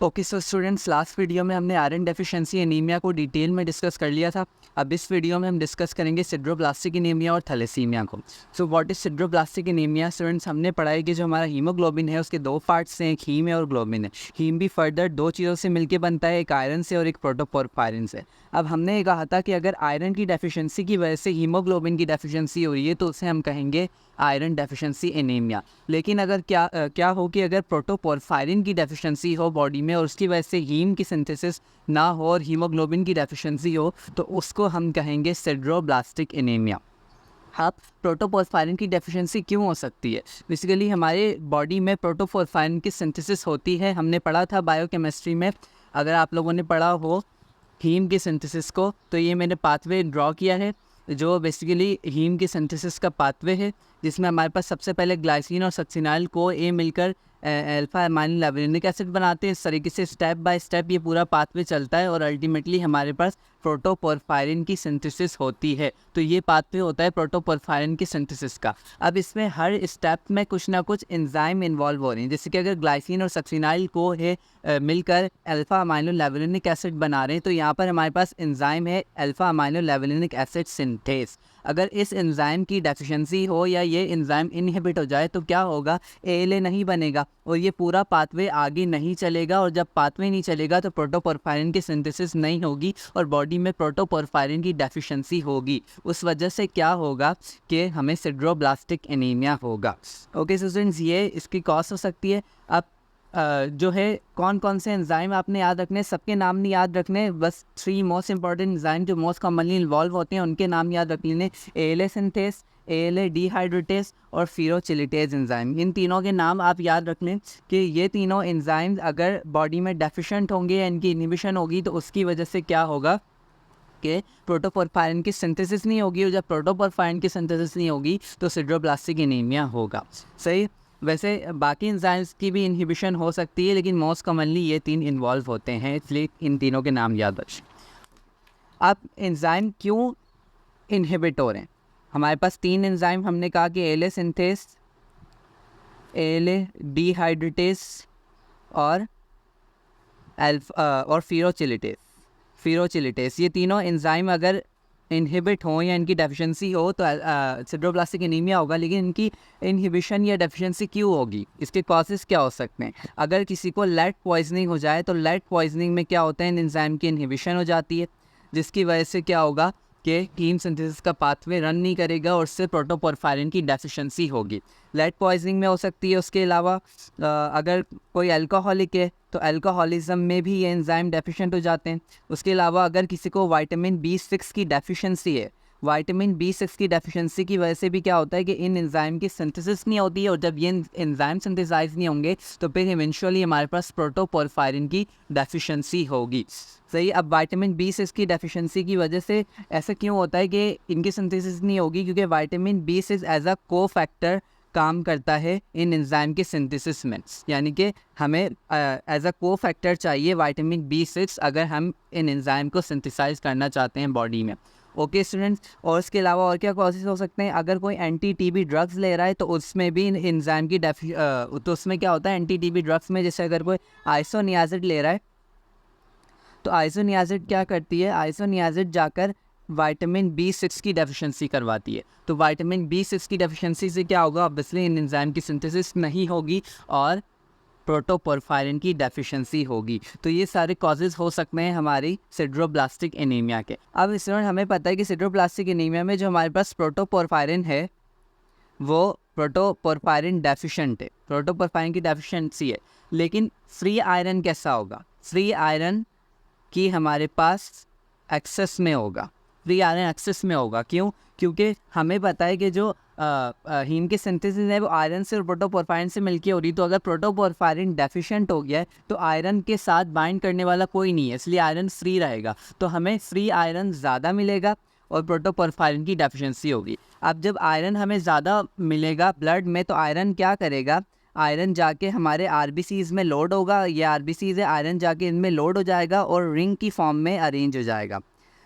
Okay so students, last video में हमने iron deficiency anaemia को डिटेल में डिस्कस कर लिया था। अब इस वीडियो में हम डिस्कस करेंगे सिड्रोब्लास्टिक एनीमिया और थैलेसीमिया को। So what is सिड्रोब्लास्टिक anaemia? Students, हमने पढ़ा है कि जो हमारा हीमोग्लोबिन है उसके दो पार्ट्स हैं, एक हीम है और ग्लोबिन है। हीम भी फर्दर दो चीज़ों से मिलकर बनता है, एक आयरन से और एक प्रोटोपोरफायरिन से। अब हमने ये कहा था कि अगर आयरन की डेफिशिएंसी की वजह से हीमोग्लोबिन की डेफिशिएंसी हो रही है तो उसे हम कहेंगे आयरन डेफिशिएंसी एनीमिया। लेकिन अगर क्या हो कि अगर प्रोटोपोरफायरिन की डेफिशिएंसी हो बॉडी में और उसकी वजह से हीम की सिंथेसिस ना हो और हीमोग्लोबिन की डेफिशिएंसी हो तो उसको हम कहेंगे सिड्रोब्लास्टिक एनीमिया। अब प्रोटोपोरफायरिन की डेफिशिएंसी क्यों हो सकती है? बेसिकली हमारे बॉडी में प्रोटोपोरफायरिन की सिंथेसिस होती है। हमने पढ़ा था बायोकेमिस्ट्री में, अगर आप लोगों ने पढ़ा हो हीम की सिंथेसिस को, तो ये मैंने पाथवे ड्रॉ किया है जो बेसिकली हीम की सिंथेसिस का पाथवे है, जिसमें हमारे पास सबसे पहले ग्लाइसिन और सक्सिनाइल को ए मिलकर अल्फा एमाइलिन लैवेलिनिक एसिड बनाते हैं। इस तरीके से स्टेप बाय स्टेप ये पूरा पाथवे चलता है और अल्टीमेटली हमारे पास प्रोटोपोरफायरिन की सिंथेसिस होती है। तो ये पाथवे होता है प्रोटोपोरफायरिन की सिंथेसिस का। अब इसमें हर स्टेप में कुछ ना कुछ एंजाइम इन्वॉल्व हो रही हैं, जैसे कि अगर ग्लाइसिन और सक्सिनाइल को है मिलकर अल्फा अमाइनो लैवेलिनिक एसिड बना रहे हैं तो यहाँ पर हमारे पास एंजाइम है अल्फा अमाइनो लैवेलिनिक एसिड सिंथेस। अगर इस एंजाइम की डेफिशिएंसी हो या ये एंजाइम इनहिबिट हो जाए तो क्या होगा? एएलए नहीं बनेगा और ये पूरा पाथवे आगे नहीं चलेगा, और जब पाथवे नहीं चलेगा तो प्रोटोपोरफायरिन की सिंथेसिस नहीं होगी और बॉडी में प्रोटोपोरफायरिन की डेफिशिएंसी होगी। उस वजह से क्या होगा कि हमें सिड्रोब्लास्टिक एनीमिया होगा। ओके स्टूडेंट्स, ये इसकी कॉज हो सकती है। अब जो है कौन कौन से एंजाइम आपने याद रखने, सबके नाम नहीं याद रखने, बस 3 मोस्ट इंपॉर्टेंट एंजाइम जो मोस्ट कॉमनली इन्वॉल्व होते हैं उनके नाम याद रख लेने। एएलए सिंथेस, एएलए डिहाइड्रेटेस और फिरोचिलिटेज एंजाइम, इन तीनों के नाम आप याद रख लें कि ये तीनों एंजाइम्स अगर बॉडी में डेफिशिएंट होंगे या इनकी इनहिबिशन होगी तो उसकी वजह से क्या होगा कि प्रोटोपोरफायरिन की सिंथेसिस नहीं होगी, और जब प्रोटोपोरफायरिन की सिंथेसिस नहीं होगी तो सिड्रोब्लास्टिक एनीमिया होगा। सही। वैसे बाकी एंजाइम्स की भी इनहिबिशन हो सकती है लेकिन मोस्ट कॉमनली ये तीन इन्वॉल्व होते हैं, इसलिए इन तीनों के नाम याद रखें। अब एंजाइम क्यों इनहिबिट हो रहे हैं? हमारे पास 3 एंजाइम हमने कहा कि एएलए सिंथेस, एएलए डिहाइड्रेटेस और फिरोचिलिटेस। ये तीनों एंजाइम अगर इनहिबिट हो या इनकी डेफिशिएंसी हो तो सिड्रोब्लास्टिक एनीमिया होगा। लेकिन इनकी इनहिबिशन या डेफिशिएंसी क्यों होगी? इसके कॉजेस क्या हो सकते हैं? अगर किसी को लेड पॉइजनिंग हो जाए तो लेड पॉइजनिंग में क्या होता है, इन एंजाइम की इनहिबिशन हो जाती है, जिसकी वजह से क्या होगा कि हीम सिंथेसिस का पाथवे रन नहीं करेगा और उससे प्रोटोपोरफायरिन की डेफिशिएंसी होगी। लेड पॉइजनिंग में हो सकती है। उसके अलावा अगर कोई अल्कोहलिक है तो अल्कोहलिज्म में भी ये एंजाइम डेफिशिएंट हो जाते हैं। उसके अलावा अगर किसी को विटामिन B6 की डेफिशिएंसी है, विटामिन B6 की डेफिशिएंसी की वजह से भी क्या होता है कि इन एंजाइम की सिंथेसिस नहीं होती है, और जब ये एंजाइम सिंथेसाइज नहीं होंगे तो फिर इवेंचुअली हमारे पास प्रोटोपोरफायरिन की डेफिशिएंसी होगी। सही। अब विटामिन B6 की डेफिशिएंसी की वजह से ऐसा क्यों होता है कि इनकी सिंथेसिस नहीं होगी? क्योंकि विटामिन B6 एज अ को फैक्टर काम करता है इन एंजाइम के सिंथेसिस में, यानी कि हमें एज अ को फैक्टर चाहिए विटामिन B6 अगर हम इन एंजाइम को सिंथेसाइज करना चाहते हैं बॉडी में। ओके स्टूडेंट्स, और इसके अलावा और क्या कॉजेज हो सकते हैं? अगर कोई एंटी टीबी ड्रग्स ले रहा है तो उसमें भी इन एंजाइम की तो उसमें क्या होता है एंटी टीबी ड्रग्स में, जैसे अगर कोई आइसोनियाजिड ले रहा है तो आइसोनियाजिड क्या करती है, आइसोनियाजिड जाकर विटामिन B6 की डेफिशिएंसी करवाती है। तो विटामिन B6 की डेफिशिएंसी से क्या होगा? ऑब्वियसली इन एंजाइम की सिंथेसिस नहीं होगी और प्रोटोपोरफायरिन की डेफिशिएंसी होगी। तो ये सारे कॉजेज़ हो सकते हैं हमारी सिड्रोब्लास्टिक एनीमिया के। अब इसमें हमें पता है कि सिड्रोब्लास्टिक एनीमिया में जो हमारे पास प्रोटोपोरफायरिन है वो प्रोटोपोरफायरिन डेफिशिएंट है, प्रोटोपोरफायरिन की डेफिशिएंसी है। लेकिन फ्री आयरन कैसा होगा? फ्री आयरन की हमारे पास एक्सेस में होगा, फ्री आयरन एक्सेस में होगा। क्यों? क्योंकि हमें पता है कि जो हीम की सिंथेसिस है वो आयरन से और प्रोटोपोरफायरिन से मिलकर हो रही, तो अगर प्रोटोपोरफायरिन डेफिशिएंट हो गया है तो आयरन के साथ बाइंड करने वाला कोई नहीं है, इसलिए आयरन फ्री रहेगा। तो हमें फ्री आयरन ज़्यादा मिलेगा और प्रोटोपोरफायरिन की डेफिशिएंसी होगी। अब जब आयरन हमें ज़्यादा मिलेगा ब्लड में तो आयरन क्या करेगा? आयरन जाके हमारे आरबीसीज़ में लोड होगा, ये आरबीसीज़ है, आयरन जाके इनमें लोड हो जाएगा और रिंग की फॉर्म में अरेंज हो जाएगा।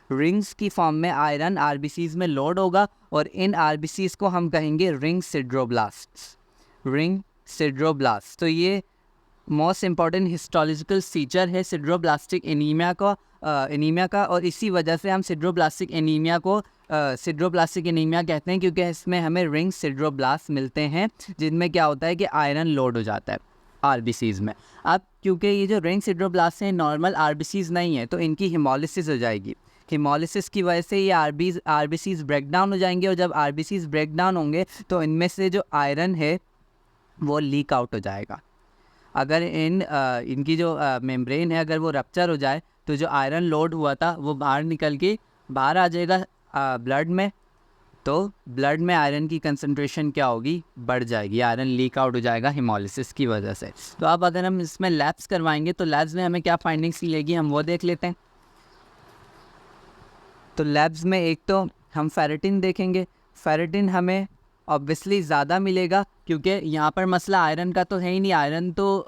रिंग्स की फॉर्म में आयरन आरबीसीज़ में लोड होगा और इन आरबीसीज़ को हम कहेंगे रिंग सिड्रोब्लास्ट, रिंग सिड्रोब्लास्ट। तो ये मोस्ट इम्पॉर्टेंट हिस्टोलॉजिकल फीचर है सिड्रोब्लास्टिक एनीमिया का, और इसी वजह से हम सिड्रोब्लास्टिक एनीमिया को सिड्रोब्लास्टिक एनीमिया कहते हैं, क्योंकि इसमें हमें रिंग सिड्रोब्लास्ट मिलते हैं जिनमें क्या होता है कि आयरन लोड हो जाता है आरबीसीज़ में। अब क्योंकि ये जो रिंग सिड्रोब्लास्ट हैं नॉर्मल आरबीसीज़ नहीं है, तो इनकी हिमोलिसिस हो जाएगी। हिमोलिसिस की वजह से ये आरबीसीज़ ब्रेक डाउन हो जाएंगे, और जब आरबीसीज़ ब्रेक डाउन होंगे तो इनमें से जो आयरन है वो लीक आउट हो जाएगा। अगर इनकी जो मेम्ब्रेन है अगर वो रप्चर हो जाए तो जो आयरन लोड हुआ था वो बाहर निकल के बाहर आ जाएगा ब्लड में, तो ब्लड में आयरन की कंसंट्रेशन क्या होगी, बढ़ जाएगी, आयरन लीक आउट हो जाएगा हिमोलिसिस की वजह से। तो अब अगर हम इसमें लैब्स करवाएंगे तो लैब्स में हमें क्या फाइंडिंग्स मिलेगी हम वो देख लेते हैं। तो लैब्स में एक तो हम फेरेटिन देखेंगे। फेरेटिन हमें ऑब्वियसली ज़्यादा मिलेगा क्योंकि यहाँ पर मसला आयरन का तो है ही नहीं, आयरन तो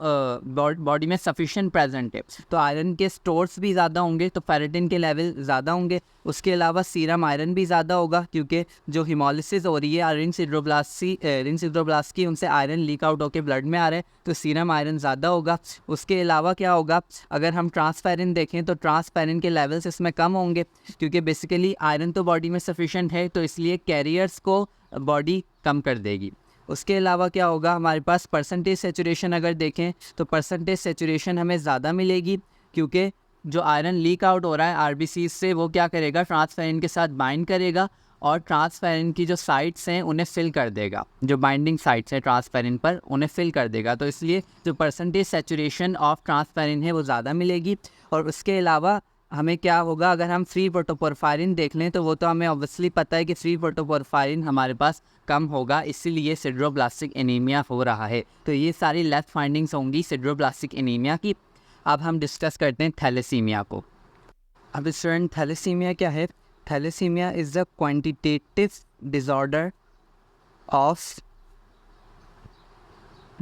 बॉडी में सफिशिएंट प्रेजेंट है, तो आयरन के स्टोर्स भी ज़्यादा होंगे, तो फेरेटिन के लेवल ज़्यादा होंगे। उसके अलावा सीरम आयरन भी ज़्यादा होगा क्योंकि जो हिमोलिसिस हो रही है रिंग सिड्रोब्लास्ट की, उनसे आयरन लीक आउट होकर ब्लड में आ रहा है, तो सीरम आयरन ज़्यादा होगा। उसके अलावा क्या होगा, अगर हम ट्रांसफेरिन देखें तो ट्रांसफेरिन के लेवल्स इसमें कम होंगे क्योंकि बेसिकली आयरन तो बॉडी में सफिशिएंट है, तो इसलिए कैरियर्स को बॉडी कम कर देगी। उसके अलावा क्या होगा, हमारे पास परसेंटेज सेचुरेशन अगर देखें तो परसेंटेज सेचुरेशन हमें ज़्यादा मिलेगी क्योंकि जो आयरन लीक आउट हो रहा है आरबीसी से वो क्या करेगा, ट्रांसफेरिन के साथ बाइंड करेगा और ट्रांसफेरिन की जो साइट्स हैं उन्हें फिल कर देगा, जो बाइंडिंग साइट्स हैं ट्रांसफेरिन पर उन्हें फिल कर देगा। तो इसलिए जो परसेंटेज सेचुरेशन ऑफ ट्रांसफेरिन है वो ज़्यादा मिलेगी। और उसके अलावा हमें क्या होगा, अगर हम फ्री प्रोटोपोरफायरिन देख लें तो वो तो हमें ऑब्वियसली पता है कि फ्री प्रोटोपोरफायरिन हमारे पास कम होगा, इसीलिए सिड्रोब्लास्टिक एनीमिया हो रहा है। तो ये सारी लैब फाइंडिंग्स होंगी सिड्रोब्लास्टिक एनीमिया की। अब हम डिस्कस करते हैं थैलेसीमिया को। अब स्टूडेंट थैलेसीमिया क्या है? Thalassaemia is the quantitative disorder of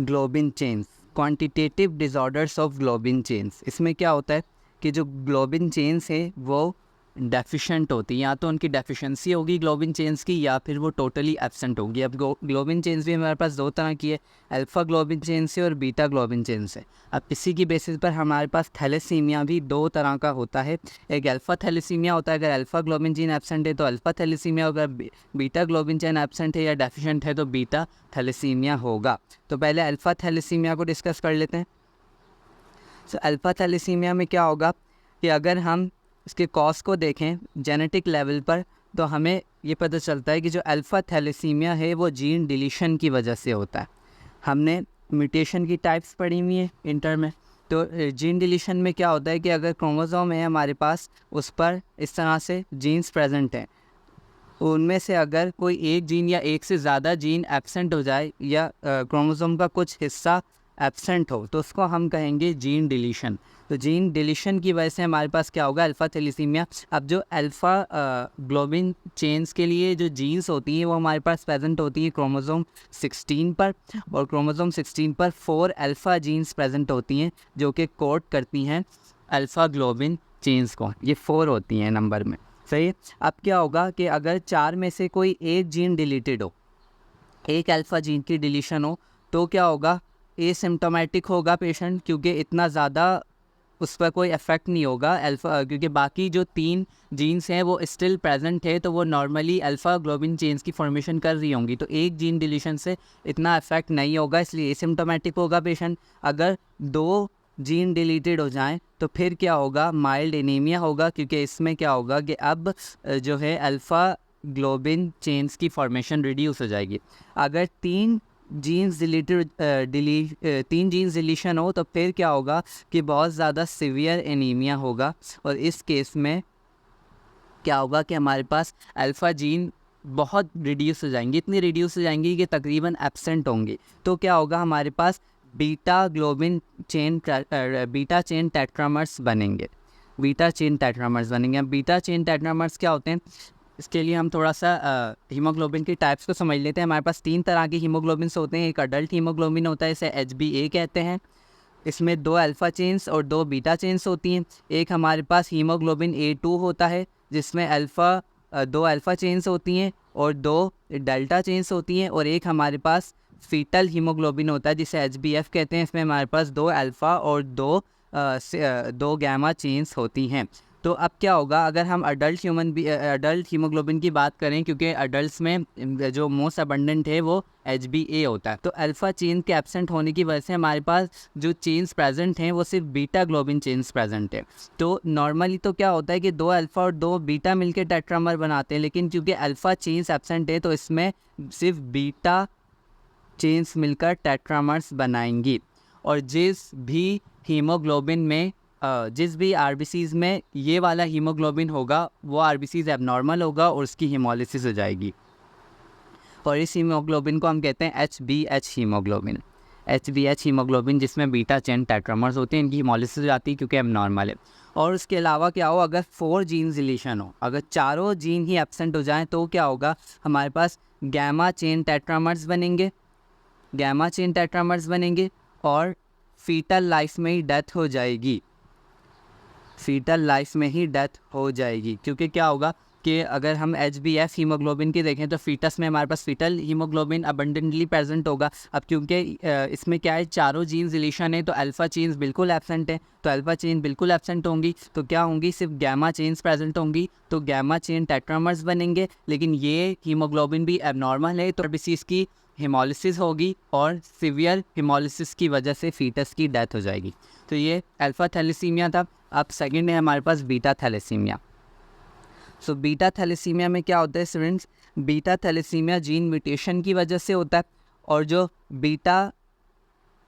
globin chains, quantitative disorders of globin chains. इसमें क्या होता है कि जो ग्लोबिन चेन्स है वो डेफिशिएंट होती है, या तो उनकी डेफिशिएंसी होगी ग्लोबिन चेन्स की या फिर वो टोटली एब्सेंट होगी। अब ग्लोबिन चेन्स भी हमारे पास दो तरह की है, अल्फ़ा ग्लोबिन चेन्स है और बीटा ग्लोबिन चेन्स है। अब इसी की बेसिस पर हमारे पास थैलेसीमिया भी दो तरह का होता है। एक अल्फ़ा थैलेसीमिया होता है, अगर अल्फ़ा ग्लोबिन चेन एब्सेंट है तो अल्फ़ा थैलेसीमिया, अगर बीटा ग्लोबिन चेन एब्सेंट है या डेफिशिएंट है तो बीटा थैलेसीमिया होगा। तो पहले अल्फ़ा थैलेसीमिया को डिस्कस कर लेते हैं। तो अल्फ़ा थैलेसीमिया में क्या होगा कि अगर हम इसके कॉज को देखें जेनेटिक लेवल पर तो हमें ये पता चलता है कि जो अल्फ़ा थैलेसीमिया है वो जीन डिलीशन की वजह से होता है। हमने म्यूटेशन की टाइप्स पढ़ी हुई है इंटर में, तो जीन डिलीशन में क्या होता है कि अगर क्रोमोसोम है हमारे पास उस पर इस तरह से जीन्स प्रेजेंट हैं, उनमें से अगर कोई एक जीन या एक से ज़्यादा जीन एब्सेंट हो जाए या क्रोमोसोम का कुछ हिस्सा एब्सेंट हो तो उसको हम कहेंगे जीन डिलीशन। तो जीन डिलीशन की वजह से हमारे पास क्या होगा, अल्फ़ा थैलेसीमिया। अब जो अल्फ़ा ग्लोबिन चेन्स के लिए जो जीन्स होती हैं वो हमारे पास प्रेजेंट होती है क्रोमोसोम 16 पर, और क्रोमोसोम 16 पर 4 अल्फ़ा जीन्स प्रेजेंट होती हैं जो कि कोड करती हैं अल्फ़ा ग्लोबिन चेन्स को, ये 4 होती हैं नंबर में, सही है। अब क्या होगा कि अगर 4 में से कोई एक जीन डिलीटेड हो, एक अल्फ़ा जीन की डिलीशन हो, तो क्या होगा, एसिम्प्टोमेटिक होगा पेशेंट क्योंकि इतना ज़्यादा उस पर कोई इफ़ेक्ट नहीं होगा अल्फ़ा, क्योंकि बाकी जो 3 जीन्स हैं वो स्टिल प्रेजेंट है, तो वो नॉर्मली अल्फ़ा ग्लोबिन चेन्स की फॉर्मेशन कर रही होंगी, तो एक जीन डिलीशन से इतना इफ़ेक्ट नहीं होगा, इसलिए एसिम्प्टोमेटिक होगा पेशेंट। अगर 2 जीन डिलीटेड हो जाएं तो फिर क्या होगा, माइल्ड एनीमिया होगा, क्योंकि इसमें क्या होगा कि अब जो है अल्फ़ा ग्लोबिन चेन्स की फॉर्मेशन रिड्यूस हो जाएगी। अगर 3 जीन्स डिलीशन हो तो फिर क्या होगा कि बहुत ज़्यादा सीवियर एनीमिया होगा, और इस केस में क्या होगा कि हमारे पास अल्फ़ा जीन बहुत रिड्यूस हो जाएंगी, इतनी रिड्यूस हो जाएंगी कि तकरीबन एब्सेंट होंगी। तो क्या होगा, हमारे पास बीटा चेन टेट्रामर्स बनेंगे, बीटा चेन टेट्रामर्स बनेंगे। अब बीटा चेन टेट्रामर्स क्या होते हैं, इसके लिए हम थोड़ा सा हीमोग्लोबिन की टाइप्स को समझ लेते हैं। हमारे पास 3 तरह के हीमोग्लोबिन्स होते हैं। एक अडल्ट हीमोग्लोबिन होता है, इसे HbA कहते हैं, इसमें 2 अल्फ़ा चेन्स और 2 बीटा चेन्स होती हैं। एक हमारे पास हीमोग्लोबिन A2 होता है जिसमें 2 अल्फ़ा चेन्स होती हैं और 2 डेल्टा चेन्स होती हैं, और एक हमारे पास फीटल हीमोग्लोबिन होता है जिसे HbF कहते हैं। इसमें हमारे पास 2 अल्फ़ा और 2 गैमा चेन्स होती हैं। तो अब क्या होगा अगर हम अडल्ट हीमोग्लोबिन की बात करें, क्योंकि अडल्ट्स में जो मोस्ट अबंडेंट है वो HbA होता है। तो अल्फ़ा चेन के एब्सेंट होने की वजह से हमारे पास जो चेन्स प्रेजेंट हैं वो सिर्फ बीटा ग्लोबिन चेन्स प्रेजेंट है। तो नॉर्मली तो क्या होता है कि 2 अल्फ़ा और 2 बीटा मिलकर टेट्रामर बनाते हैं, लेकिन क्योंकि अल्फ़ा चेन्स एब्सेंट है तो इसमें सिर्फ बीटा चेन्स मिलकर टेट्रामर्स बनाएंगी। और जिस भी हीमोग्लोबिन में जिस भी आरबीसीज़ में ये वाला हीमोग्लोबिन होगा वो आरबीसीज़ एबनॉर्मल होगा और उसकी हीमोलिसिस हो जाएगी। और इस हीमोग्लोबिन को हम कहते हैं HbH हीमोग्लोबिन। HbH हीमोग्लोबिन जिसमें बीटा चेन टेट्रामर्स होते हैं, इनकी हीमोलिसिस हो जाती है क्योंकि एबनॉर्मल है। और उसके अलावा क्या हो, अगर 4 जीन डिलीशन हो, अगर चारों जीन ही एब्सेंट हो जाएं तो क्या होगा, हमारे पास गैमा चेन टेट्रामर्स बनेंगे, गैमा चेन टेट्रामर्स बनेंगे और फीटल लाइफ में ही डेथ हो जाएगी, फीटल लाइफ में ही डेथ हो जाएगी। क्योंकि क्या होगा कि अगर हम HbF हीमोग्लोबिन की देखें तो फीटस में हमारे पास फीटल हीमोग्लोबिन अबंडेंटली प्रेजेंट होगा। अब क्योंकि इसमें क्या है, चारों जीन्स डिलीशन है तो अल्फ़ा चेन्स बिल्कुल एब्सेंट है, तो अल्फ़ा चेन बिल्कुल एब्सेंट होंगी तो क्या होंगी, सिर्फ गैमा चेन्स प्रेजेंट होंगी, तो गैमा चेन टेट्रामर्स बनेंगे। लेकिन ये हीमोग्लोबिन भी एबनॉर्मल है तो आरबीसीज़ की हीमोलिसिस होगी और सीवियर हीमोलिसिस की वजह से फीटस की डेथ हो जाएगी। तो ये अल्फ़ा थैलेसीमिया था। अब सेकंड है हमारे पास beta thalassemia. So beta thalassemia में क्या होता है students, beta thalassemia gene mutation की वजह से होता है। और जो बीटा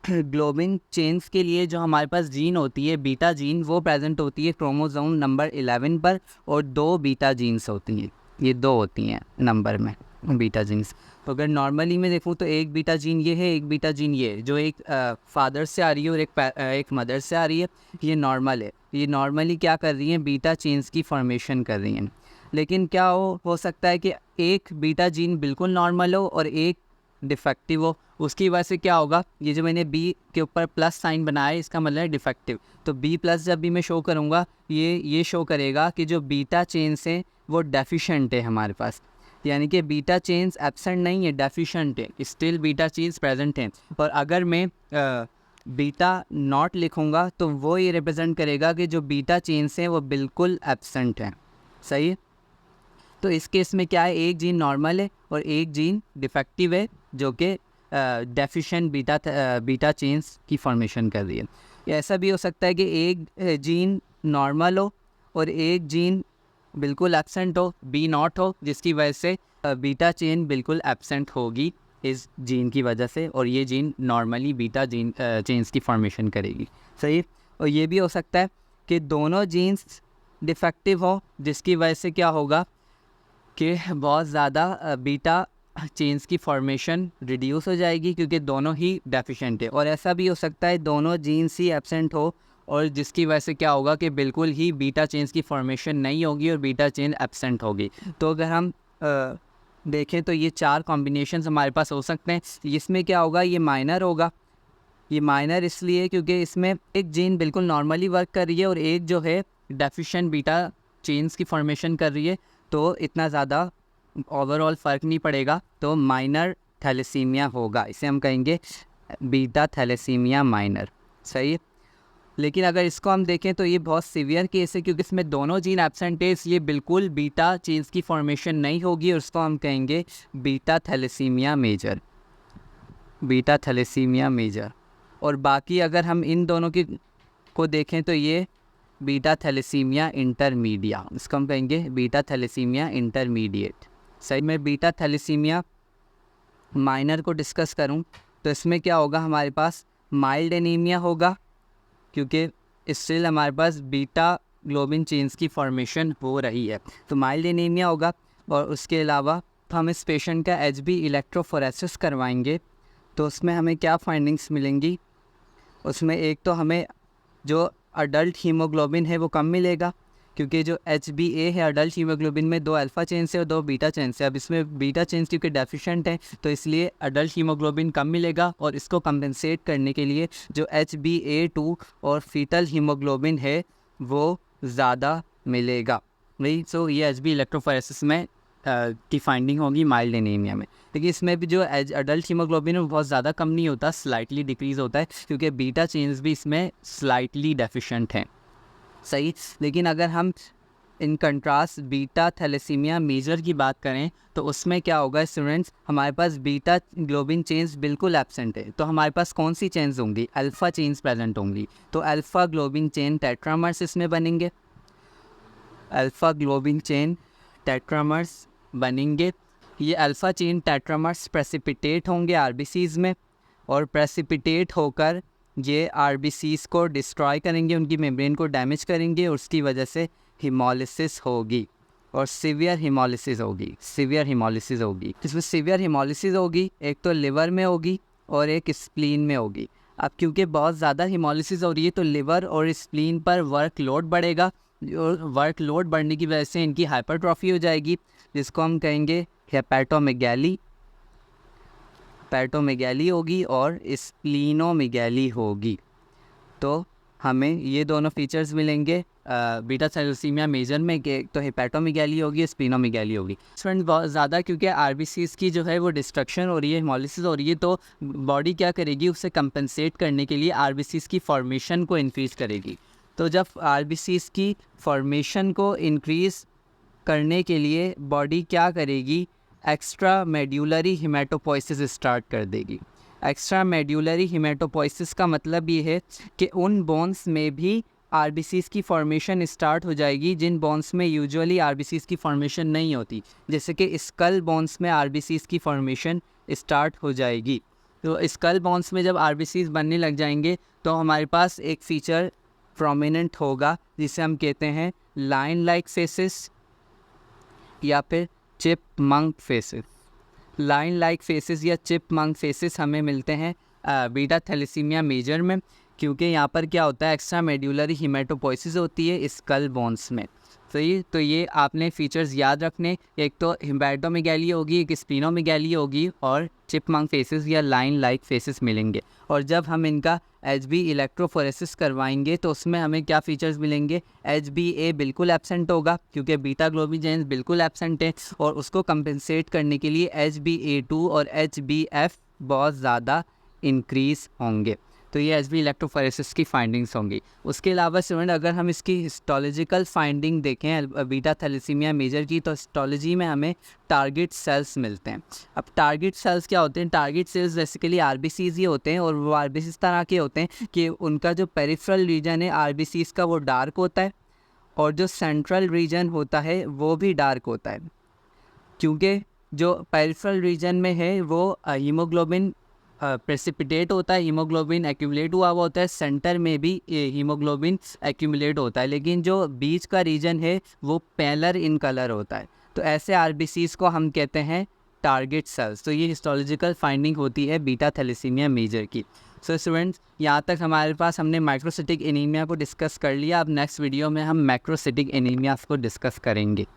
ग्लोबिन चेन्स के लिए जो हमारे पास जीन होती है बीटा जीन, वो प्रेजेंट होती है क्रोमोसोम नंबर 11 पर और 2 बीटा जीन्स होती हैं, ये 2 होती हैं नंबर में बीटा जीन्स। तो अगर नॉर्मली में देखूँ तो एक बीटा जीन ये है, एक बीटा जीन ये है, जो एक फादर से आ रही है और एक मदर से आ रही है, ये नॉर्मल है। ये नॉर्मली क्या कर रही हैं, बीटा चेन्स की फॉर्मेशन कर रही हैं। लेकिन क्या हो सकता है कि एक बीटा जीन बिल्कुल नॉर्मल हो और एक डिफेक्टिव हो, उसकी वजह से क्या होगा, ये जो मैंने बी के ऊपर प्लस साइन बनाया है इसका मतलब है डिफेक्टिव। तो बी प्लस जब भी मैं शो करूँगा ये शो करेगा कि जो बीटा चेन्स हैं वो डेफिशिएंट है हमारे पास, यानी कि बीटा चेन्स एब्सेंट नहीं है, डेफिशिएंट है, स्टिल बीटा चेन्स प्रेजेंट हैं। और अगर मैं बीटा नॉट लिखूँगा तो वो ये रिप्रेजेंट करेगा कि जो बीटा चेन्स हैं वो बिल्कुल एब्सेंट हैं। सही है। तो इस केस में क्या है, एक जीन नॉर्मल है और एक जीन डिफेक्टिव है जो कि डेफिशिएंट बीटा चेन्स की फॉर्मेशन कर रही है। या ऐसा भी हो सकता है कि एक जीन नॉर्मल हो और एक जीन बिल्कुल एब्सेंट हो, बी नॉट हो, जिसकी वजह से बीटा चेन बिल्कुल एब्सेंट होगी इस जीन की वजह से, और ये जीन नॉर्मली बीटा चेन्स की फॉर्मेशन करेगी। सही। और ये भी हो सकता है कि दोनों जीन्स डिफेक्टिव हो, जिसकी वजह से क्या होगा कि बहुत ज़्यादा बीटा चेन्स की फॉर्मेशन रिड्यूस हो जाएगी क्योंकि दोनों ही डेफिशिएंट है। और ऐसा भी हो सकता है दोनों जीन्स ही एब्सेंट हो और जिसकी वजह से क्या होगा कि बिल्कुल ही बीटा चेन्स की फॉर्मेशन नहीं होगी और बीटा चेन एब्सेंट होगी। तो अगर हम देखें तो ये 4 कॉम्बिनेशंस हमारे पास हो सकते हैं। इसमें क्या होगा, ये माइनर होगा। ये माइनर इसलिए क्योंकि इसमें एक जीन बिल्कुल नॉर्मली वर्क कर रही है और एक जो है डेफिशिएंट बीटा चेन्स की फॉर्मेशन कर रही है, तो इतना ज़्यादा ओवरऑल फ़र्क नहीं पड़ेगा, तो माइनर थैलेसीमिया होगा। इसे हम कहेंगे बीटा थैलेसीमिया माइनर। सही है। लेकिन अगर इसको हम देखें तो ये बहुत सीवियर केस है क्योंकि इसमें दोनों जीन एब्सेंट है, इसलिए बिल्कुल बीटा चेन्स की फॉर्मेशन नहीं होगी और उसको हम कहेंगे beta thalassaemia major, beta thalassaemia major. और बाकी अगर हम इन दोनों को देखें तो ये बीटा थैलेसीमिया इंटरमीडिया, इसको हम कहेंगे बीटा थैलेसीमिया इंटरमीडिएट। सही। मैं बीटा थैलेसीमिया माइनर को डिस्कस करूं तो इसमें क्या होगा, हमारे पास माइल्ड एनीमिया होगा क्योंकि स्टिल हमारे पास बीटा ग्लोबिन चेन्स की फॉर्मेशन हो रही है, तो माइल्ड एनीमिया होगा। और उसके अलावा हम इस पेशेंट का HB इलेक्ट्रोफोरेसिस करवाएंगे तो उसमें हमें क्या फाइंडिंग्स मिलेंगी, उसमें एक तो हमें जो अडल्ट हीमोग्लोबिन है वो कम मिलेगा क्योंकि जो HbA है अडल्ट हीमोग्लोबिन में 2 अल्फ़ा चेन्स है और 2 बीटा चेन्स है। अब इसमें बीटा चेन्स क्योंकि डेफिशिएंट है तो इसलिए अडल्ट हीमोग्लोबिन कम मिलेगा और इसको कंपेंसेट करने के लिए जो HbA2 और फीटल हीमोग्लोबिन है वो ज़्यादा मिलेगा। नहीं, सो ये HB इलेक्ट्रोफोरेसिस में की फाइंडिंग होगी माइल्ड एनीमिया में। लेकिन इसमें भी जो अडल्ट हीमोग्लोबिन है वो बहुत ज़्यादा कम नहीं होता, स्लाइटली डिक्रीज़ होता है, क्योंकि बीटा चेन्स भी इसमें स्लाइटली डेफिशिएंट हैं। सही। लेकिन अगर हम in contrast beta thalassaemia major की बात करें तो उसमें क्या होगा स्टूडेंट्स, हमारे पास बीटा ग्लोबिन चेन्स बिल्कुल एब्सेंट है। तो हमारे पास कौन सी चेन्स होंगी? अल्फ़ा चेन्स प्रेजेंट होंगी। तो अल्फ़ा ग्लोबिन चेन टेट्रामर्स इसमें बनेंगे, अल्फ़ा ग्लोबिन चेन टेट्रामर्स बनेंगे। ये अल्फ़ा चेन टेट्रामर्स प्रेसिपिटेट होंगे आरबीसीज़ में, और प्रेसिपिटेट होकर ये आरबीसीज़ को डिस्ट्रॉय करेंगे, उनकी मेम्ब्रेन को डैमेज करेंगे, और उसकी वजह से हीमोलिसिस होगी और सीवियर हीमोलिसिस होगी, सीवियर हीमोलिसिस होगी। इसमें सीवियर हीमोलिसिस होगी, एक तो लिवर में होगी और एक स्प्लीन में होगी। अब क्योंकि बहुत ज़्यादा हीमोलिसिस हो रही है तो लिवर और स्प्लीन पर वर्कलोड बढ़ेगा, और वर्कलोड बढ़ने की वजह से इनकी हाइपरट्रॉफी हो जाएगी, जिसको हम कहेंगे हेपेटोमेगैली, हेपेटोमेगैली होगी और स्प्लीनोमेगैली होगी। तो हमें ये दोनों फीचर्स मिलेंगे बीटा थैलेसीमिया मेजर में, कि एक तो हेपेटोमेगैली होगी, स्प्लीनोमेगैली होगी। स्टूडेंट बहुत ज़्यादा क्योंकि आरबीसीज़ की जो है वो डिस्ट्रक्शन हो रही है, हेमोलिसिस हो रही है, तो बॉडी क्या करेगी, उसे कंपनसेट करने के लिए आरबीसीज़ की फॉर्मेशन को इंक्रीज़ करेगी। तो जब आरबीसीज़ की फॉर्मेशन को इंक्रीज़ करने के लिए बॉडी क्या करेगी, एक्स्ट्रा मेड्यूलरी हिमेटोपोइसिस स्टार्ट कर देगी। एक्स्ट्रा मेड्यूलरी हिमेटोपोइसिस का मतलब ये है कि उन बोन्स में भी आरबीसीज़ की फॉर्मेशन स्टार्ट हो जाएगी जिन बोन्स में यूजुअली आरबीसीज़ की फॉर्मेशन नहीं होती, जैसे कि स्कल बोन्स में आरबीसीज़ की फॉर्मेशन स्टार्ट हो जाएगी। तो स्कल बोन्स में जब आरबीसीज़ बनने लग जाएंगे तो हमारे पास एक फ़ीचर प्रोमिनेंट होगा जिसे हम कहते हैं लाइन लाइक फेसिस या फिर chipmunk faces. Line like faces या चिपमंक फेसिस हमें मिलते हैं बीटा थैलेसीमिया मेजर में, क्योंकि यहाँ पर क्या होता है, एक्स्ट्रा मेड्यूलरी हिमेटोपोइसिस होती है स्कल बोन्स में। सही। तो ये आपने फीचर्स याद रखने, एक तो हेपेटोमेगैली होगी, एक स्प्लीनोमेगैली होगी, और चिपमंक फेसिस या लाइन लाइक फेसिस मिलेंगे। और जब हम इनका HB इलेक्ट्रोफोरेसिस करवाएंगे तो उसमें हमें क्या फ़ीचर्स मिलेंगे, HbA बिल्कुल एब्सेंट होगा क्योंकि बीटा ग्लोबिन चेन्स बिल्कुल एब्सेंट है, और उसको कंपनसेट करने के लिए HbA2 और HbF बहुत ज़्यादा इंक्रीज़ होंगे। तो ये HB इलेक्ट्रोफोरेसिस की फाइंडिंग्स होंगी। उसके अलावा स्टूडेंट अगर हम इसकी हिस्टोलॉजिकल फाइंडिंग देखें बीटा थैलेसीमिया मेजर की, तो हिस्टोलॉजी में हमें टारगेट सेल्स मिलते हैं। अब टारगेट सेल्स क्या होते हैं? टारगेट सेल्स बेसिकली आरबीसीज़ ही होते हैं, और वो आरबीसीज़ तरह के होते हैं कि उनका जो पेरिफेरल रीजन है आरबीसीज़ का वो डार्क होता है, और जो सेंट्रल रीजन होता है वो भी डार्क होता है, क्योंकि जो पेरिफेरल रीजन में है वो हीमोग्लोबिन प्रेसिपिटेट होता है, हीमोग्लोबिन एक्यूमुलेट हुआ हुआ होता है, सेंटर में भी हीमोग्लोबिन एक्यूमुलेट होता है, लेकिन जो बीच का रीजन है वो पेलर इन कलर होता है। तो ऐसे आरबीसीज़ को हम कहते हैं टारगेट सेल्स। तो ये हिस्टोलॉजिकल फाइंडिंग होती है बीटा थैलेसीमिया मेजर की। सो स्टूडेंट्स, यहाँ तक हमारे पास हमने माइक्रोसिटिक एनीमिया को डिस्कस कर लिया। अब नेक्स्ट वीडियो में हम मैक्रोसिटिक एनीमिया को डिस्कस करेंगे।